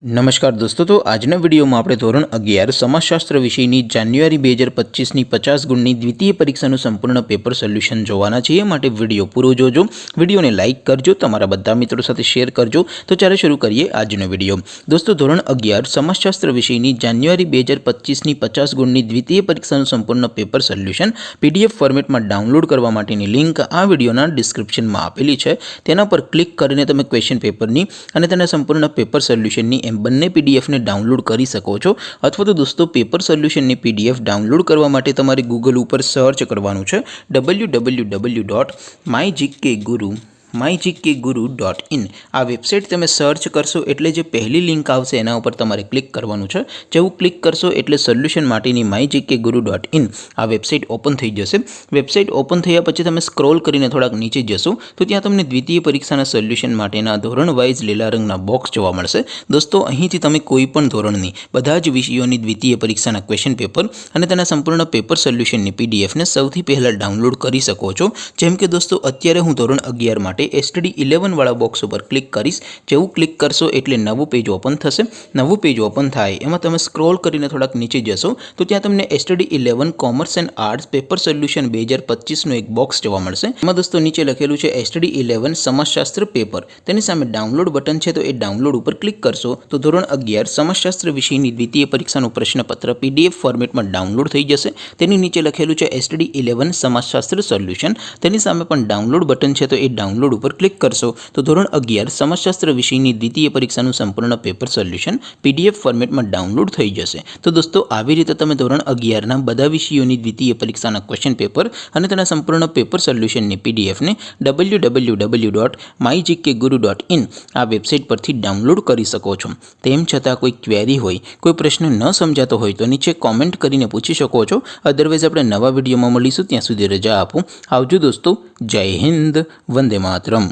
नमस्कार दोस्तों। तो આજના વિડીયોમાં આપણે ધોરણ 11 સમાજશાસ્ત્ર વિષયની જાન્યુઆરી 2025ની 50 ગુણની દ્વિતીય પરીક્ષાનું સંપૂર્ણ પેપર સોલ્યુશન જોવાના છીએ। માટે વિડીયો પૂરો જોજો, વિડીયોને લાઇક કરજો, તમારા બધા મિત્રો સાથે શેર કરજો। તો ચાલો શરૂ કરીએ આજનો વિડીયો। દોસ્તો, ધોરણ 11 સમાજશાસ્ત્ર વિષયની જાન્યુઆરી 2025ની 50 ગુણની દ્વિતીય પરીક્ષાનું સંપૂર્ણ પેપર સોલ્યુશન પીડીએફ ફોર્મેટમાં ડાઉનલોડ કરવા માટેની લિંક આ વિડીયોના ડિસ્ક્રિપ્શનમાં આપેલી છે। તેના પર ક્લિક કરીને તમે ક્વેશ્ચન પેપરની અને તેના સંપૂર્ણ પેપર સોલ્યુશનની એમ બંને પીડીએફને ડાઉનલોડ કરી શકો છો। અથવા તો દોસ્તો, પેપર સોલ્યુશનની પીડીએફ ડાઉનલોડ કરવા માટે તમારે ગૂગલ ઉપર સર્ચ કરવાનું છે www.mygkguru.in। આ વેબસાઇટ તમે સર્ચ કરશો એટલે જે પહેલી લિંક આવશે એના ઉપર તમારે ક્લિક કરવાનું છે। જેવું ક્લિક કરશો એટલે સોલ્યુશન માટેની mygkguru.in આ વેબસાઇટ ઓપન થઈ જશે। વેબસાઇટ ઓપન થયા પછી તમે સ્ક્રોલ કરીને થોડાક નીચે જશો તો ત્યાં તમને દ્વિતીય પરીક્ષાના સોલ્યુશન માટેના ધોરણ વાઇઝ લીલા રંગના બોક્સ જોવા મળશે। દોસ્તો, અહીંથી તમે કોઈ પણ ધોરણની બધા જ વિષયોની દ્વિતીય પરીક્ષાના ક્વેશ્ચન પેપર અને તેના સંપૂર્ણ પેપર સોલ્યુશનની પીડીએફને સૌથી પહેલાં ડાઉનલોડ કરી શકો છો। જેમ કે દોસ્તો, અત્યારે હું ધોરણ 11 માટે STD 11 વાળા બોક્સ ઉપર ક્લિક કરીશ। જેવું ક્લિક કરશો એટલે નવું પેજ ઓપન થશે। નવું પેજ ઓપન થાય એમાં તમે સ્ક્રોલ કરીને થોડાક નીચે જશો તો ત્યાં તમને STD 11 commerce and arts paper solution 2025નું એક બોક્સ જોવા મળશે। એમાં દોસ્તો નીચે લખેલું છે STD 11 સમાજશાસ્ત્ર પેપર। તેની સામે ડાઉનલોડ બટન છે, તો એ ડાઉનલોડ ઉપર ક્લિક કરશો તો ધોરણ 11 સમાજશાસ્ત્ર વિષયની દ્વિતીય પરીક્ષાનું પ્રશ્નપત્ર PDF ફોર્મેટમાં ડાઉનલોડ થઈ જશે। તેની નીચે લખેલું છે STD 11 સમાજશાસ્ત્ર સોલ્યુશન। તેની સામે પણ ડાઉનલોડ બટન છે, તો એ ડાઉનલોડ ઉપર ક્લિક કરશો તો ધોરણ 11 સમાજશાસ્ત્ર વિષયની દ્વિતીય પરીક્ષાનું સંપૂર્ણ પેપર સોલ્યુશન PDF ફોર્મેટમાં ડાઉનલોડ થઈ જશે। તો દોસ્તો, આવી રીતે તમે ધોરણ 11ના બધા વિષયોની દ્વિતીય પરીક્ષાના ક્વેશ્ચન પેપર અને તેના સંપૂર્ણ પેપર સોલ્યુશનની પીડીએફને www.mygkguru.in આ વેબસાઇટ પરથી ડાઉનલોડ કરી શકો છો। તેમ છતાં કોઈ ક્વેરી હોય, કોઈ પ્રશ્ન ન સમજાતો હોય તો નીચે કોમેન્ટ કરીને પૂછી શકો છો। અદરવાઇઝ આપણે નવા વિડીયોમાં મળીશું, ત્યાં સુધી રજા આપો। આવજો દોસ્તો, જય હિન્દ, વંદે માતરમ।